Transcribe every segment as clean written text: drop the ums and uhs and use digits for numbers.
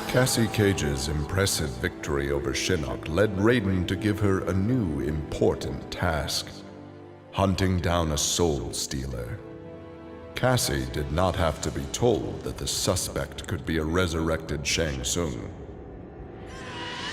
Cassie Cage's impressive victory over Shinnok led Raiden to give her a new important task: hunting down a soul stealer. Cassie did not have to be told that the suspect could be a resurrected Shang Tsung.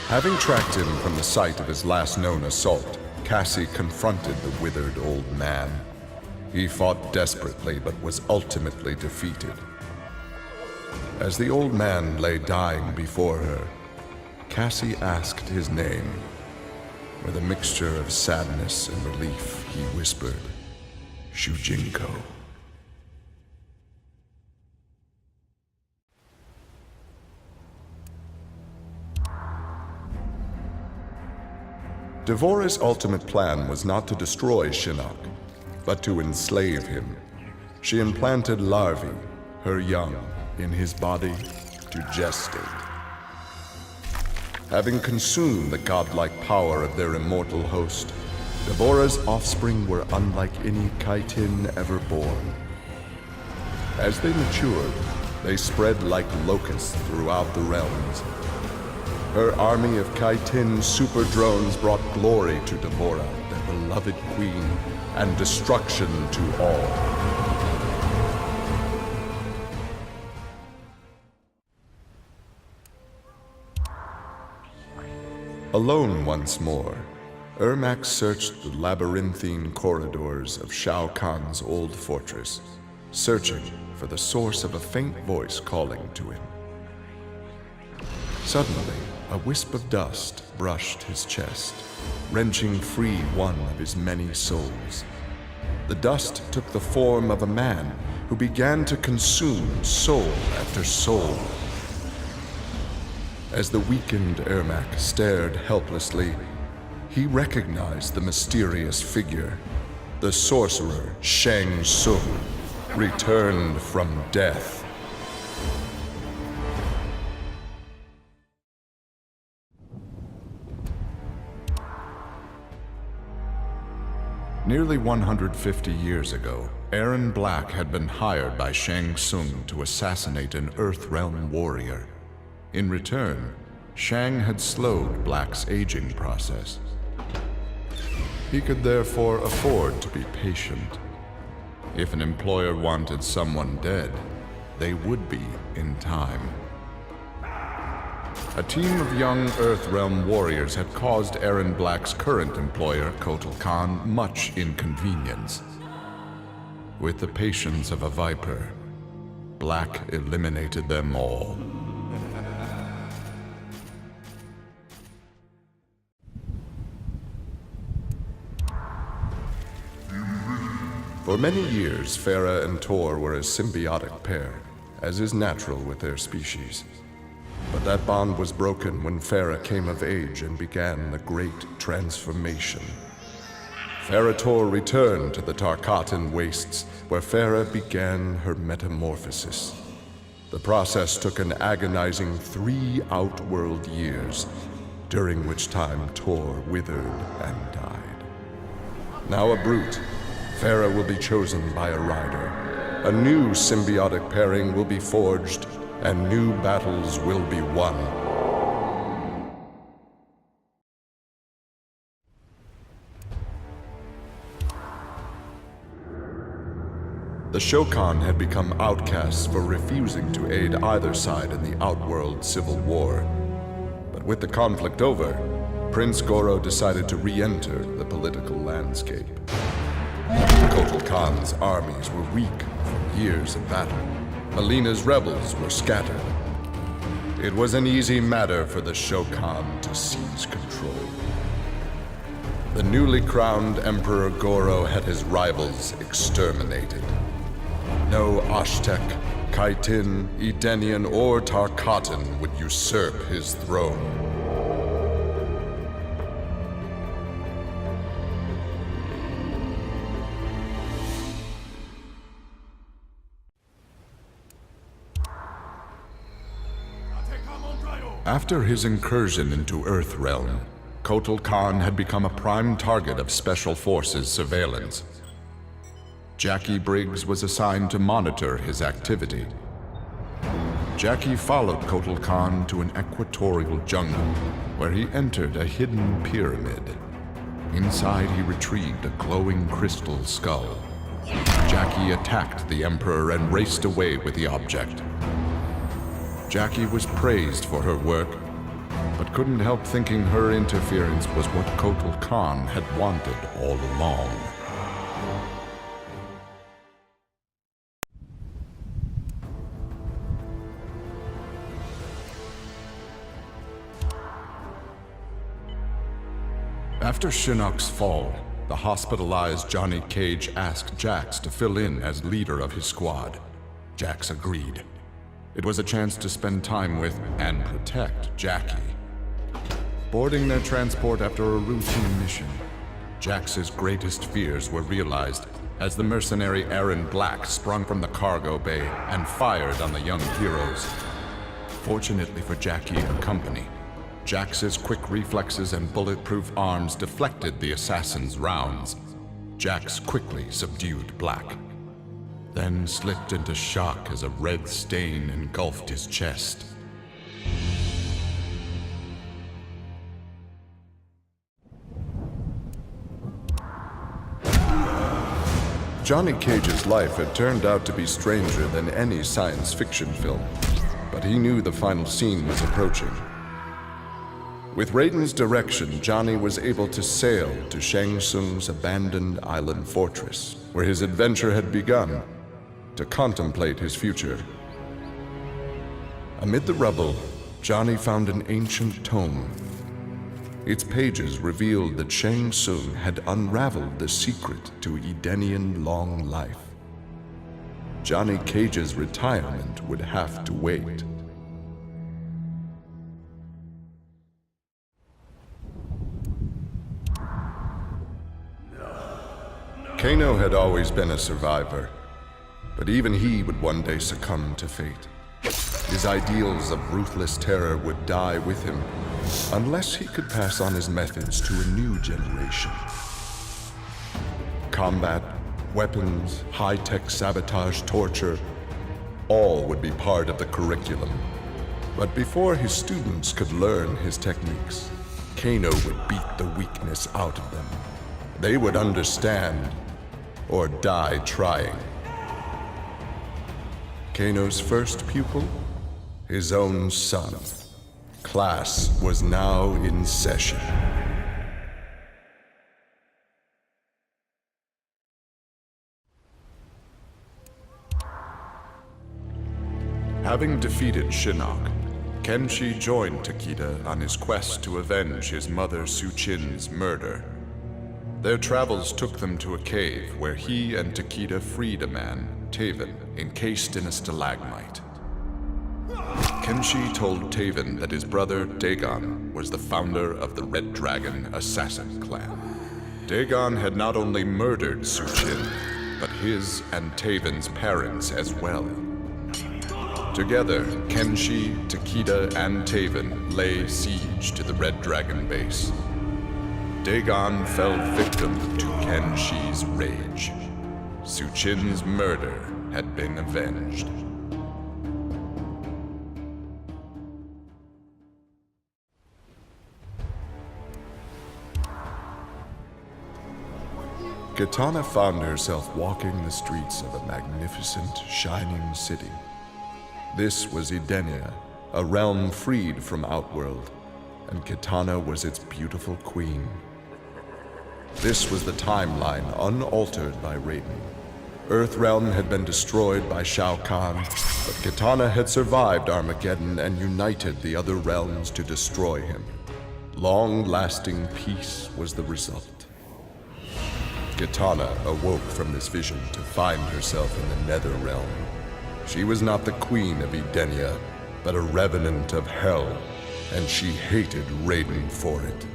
Having tracked him from the site of his last known assault, Cassie confronted the withered old man. He fought desperately but was ultimately defeated. As the old man lay dying before her, Cassie asked his name. With a mixture of sadness and relief, he whispered, "Shujinko." Devora's ultimate plan was not to destroy Shinnok, but to enslave him. She implanted larvae, her young, in his body to gestate. Having consumed the godlike power of their immortal host, Devora's offspring were unlike any Kaitin ever born. As they matured, they spread like locusts throughout the realms. Her army of Kaitin super drones brought glory to Devora, their beloved queen, and destruction to all. Alone once more, Ermac searched the labyrinthine corridors of Shao Kahn's old fortress, searching for the source of a faint voice calling to him. Suddenly, a wisp of dust brushed his chest, wrenching free one of his many souls. The dust took the form of a man who began to consume soul after soul. As the weakened Ermac stared helplessly, he recognized the mysterious figure. The sorcerer Shang Tsung, returned from death. Nearly 150 years ago, Erron Black had been hired by Shang Tsung to assassinate an Earthrealm warrior. In return, Shang had slowed Black's aging process. He could therefore afford to be patient. If an employer wanted someone dead, they would be in time. A team of young Earthrealm warriors had caused Erron Black's current employer, Kotal Khan, much inconvenience. With the patience of a viper, Black eliminated them all. For many years, Farah and Tor were a symbiotic pair, as is natural with their species. But that bond was broken when Farah came of age and began the Great Transformation. Farah Tor returned to the Tarkatan Wastes, where Farah began her metamorphosis. The process took an agonizing 3 outworld years, during which time Tor withered and died. Now a brute, Farah will be chosen by a rider. A new symbiotic pairing will be forged, and new battles will be won. The Shokan had become outcasts for refusing to aid either side in the Outworld Civil War. But with the conflict over, Prince Goro decided to re-enter the political landscape. Kotal Khan's armies were weak from years of battle. Alina's rebels were scattered. It was an easy matter for the Shokan to seize control. The newly crowned Emperor Goro had his rivals exterminated. No Ashtek, Kaitin, Edenian, or Tarkatan would usurp his throne. After his incursion into Earthrealm, Kotal Khan had become a prime target of Special Forces surveillance. Jackie Briggs was assigned to monitor his activity. Jackie followed Kotal Khan to an equatorial jungle, where he entered a hidden pyramid. Inside, he retrieved a glowing crystal skull. Jackie attacked the Emperor and raced away with the object. Jackie was praised for her work, but couldn't help thinking her interference was what Kotal Khan had wanted all along. After Shinnok's fall, the hospitalized Johnny Cage asked Jax to fill in as leader of his squad. Jax agreed. It was a chance to spend time with and protect Jackie. Boarding their transport after a routine mission, Jax's greatest fears were realized as the mercenary Aaron Black sprung from the cargo bay and fired on the young heroes. Fortunately for Jackie and company, Jax's quick reflexes and bulletproof arms deflected the assassin's rounds. Jax quickly subdued Black, then slipped into shock as a red stain engulfed his chest. Johnny Cage's life had turned out to be stranger than any science fiction film, but he knew the final scene was approaching. With Raiden's direction, Johnny was able to sail to Shang Tsung's abandoned island fortress, where his adventure had begun, to contemplate his future. Amid the rubble, Johnny found an ancient tome. Its pages revealed that Shang Tsung had unraveled the secret to Edenian long life. Johnny Cage's retirement would have to wait. Kano had always been a survivor, but even he would one day succumb to fate. His ideals of ruthless terror would die with him, unless he could pass on his methods to a new generation. Combat, weapons, high-tech sabotage, torture, all would be part of the curriculum. But before his students could learn his techniques, Kano would beat the weakness out of them. They would understand, or die trying. Kano's first pupil? His own son. Class was now in session. Having defeated Shinnok, Kenshi joined Takeda on his quest to avenge his mother Su-Chin's murder. Their travels took them to a cave where he and Takeda freed a man, Taven, encased in a stalagmite. Kenshi told Taven that his brother, Dagon, was the founder of the Red Dragon Assassin Clan. Dagon had not only murdered Su-Chin, but his and Taven's parents as well. Together, Kenshi, Takeda, and Taven lay siege to the Red Dragon base. Dagon fell victim to Kenshi's rage. Su-Chin's murder had been avenged. Kitana found herself walking the streets of a magnificent, shining city. This was Edenia, a realm freed from Outworld, and Kitana was its beautiful queen. This was the timeline unaltered by Raiden. Earthrealm had been destroyed by Shao Kahn, but Kitana had survived Armageddon and united the other realms to destroy him. Long-lasting peace was the result. Kitana awoke from this vision to find herself in the Nether Realm. She was not the queen of Edenia, but a revenant of hell, and she hated Raiden for it.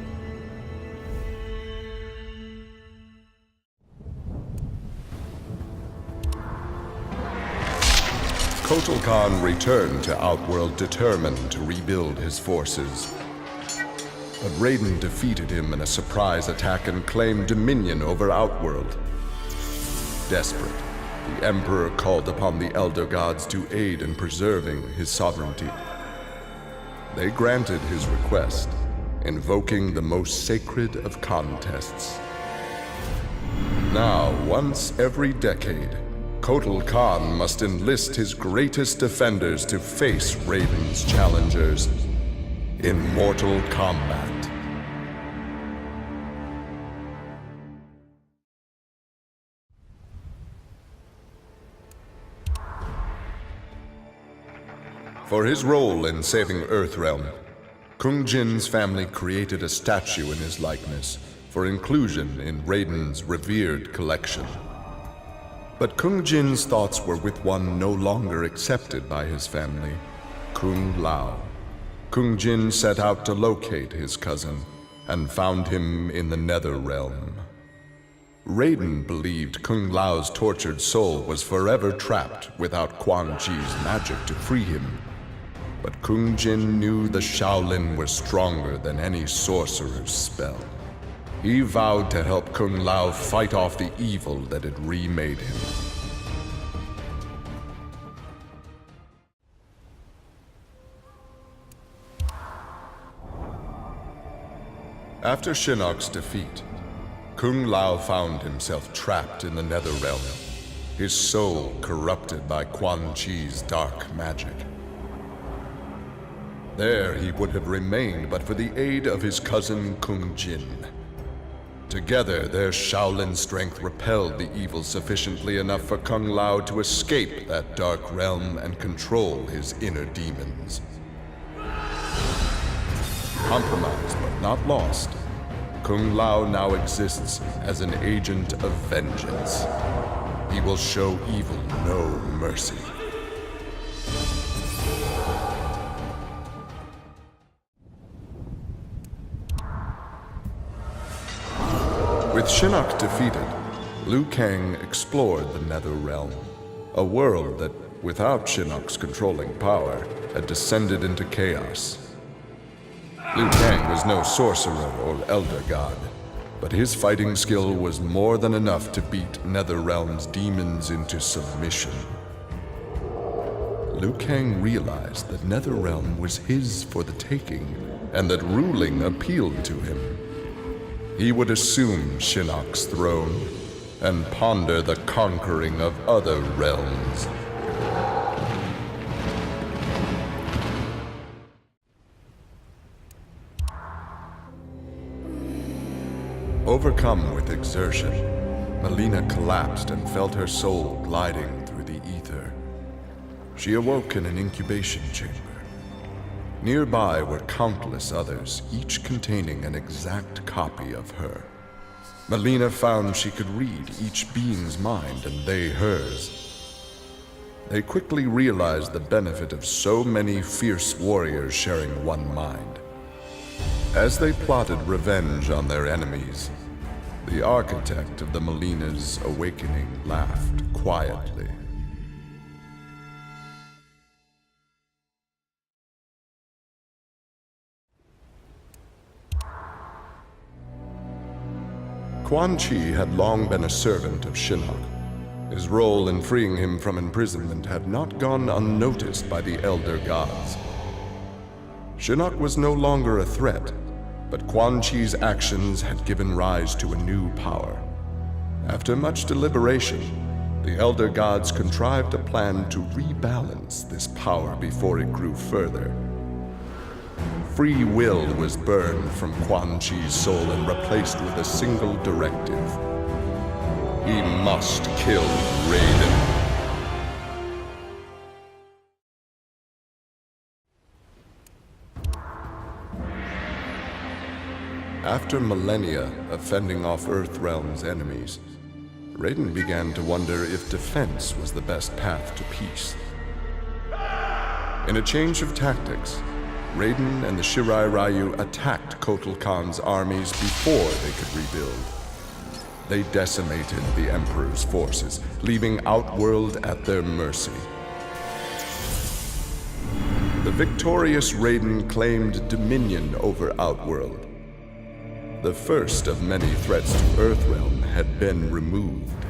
Kotal Khan returned to Outworld determined to rebuild his forces. But Raiden defeated him in a surprise attack and claimed dominion over Outworld. Desperate, the Emperor called upon the Elder Gods to aid in preserving his sovereignty. They granted his request, invoking the most sacred of contests. Now, once every decade, Kotal Khan must enlist his greatest defenders to face Raiden's challengers in mortal combat. For his role in saving Earthrealm, Kung Jin's family created a statue in his likeness for inclusion in Raiden's revered collection. But Kung Jin's thoughts were with one no longer accepted by his family, Kung Lao. Kung Jin set out to locate his cousin and found him in the Nether Realm. Raiden believed Kung Lao's tortured soul was forever trapped without Quan Chi's magic to free him. But Kung Jin knew the Shaolin were stronger than any sorcerer's spell. He vowed to help Kung Lao fight off the evil that had remade him. After Shinnok's defeat, Kung Lao found himself trapped in the Netherrealm, his soul corrupted by Quan Chi's dark magic. There he would have remained but for the aid of his cousin Kung Jin. Together, their Shaolin strength repelled the evil sufficiently enough for Kung Lao to escape that dark realm and control his inner demons. Compromised but not lost, Kung Lao now exists as an agent of vengeance. He will show evil no mercy. With Shinnok defeated, Liu Kang explored the Nether Realm, a world that, without Shinnok's controlling power, had descended into chaos. Liu Kang was no sorcerer or elder god, but his fighting skill was more than enough to beat Netherrealm's demons into submission. Liu Kang realized that Netherrealm was his for the taking, and that ruling appealed to him. He would assume Shinnok's throne and ponder the conquering of other realms. Overcome with exertion, Melina collapsed and felt her soul gliding through the ether. She awoke in an incubation chamber. Nearby were countless others, each containing an exact copy of her. Melina found she could read each being's mind and they hers. They quickly realized the benefit of so many fierce warriors sharing one mind. As they plotted revenge on their enemies, the architect of the Melina's awakening laughed quietly. Quan Chi had long been a servant of Shinnok. His role in freeing him from imprisonment had not gone unnoticed by the Elder Gods. Shinnok was no longer a threat, but Quan Chi's actions had given rise to a new power. After much deliberation, the Elder Gods contrived a plan to rebalance this power before it grew further. Free will was burned from Quan Chi's soul and replaced with a single directive. He must kill Raiden. After millennia of fending off Earthrealm's enemies, Raiden began to wonder if defense was the best path to peace. In a change of tactics, Raiden and the Shirai Ryu attacked Kotal Khan's armies before they could rebuild. They decimated the Emperor's forces, leaving Outworld at their mercy. The victorious Raiden claimed dominion over Outworld. The first of many threats to Earthrealm had been removed.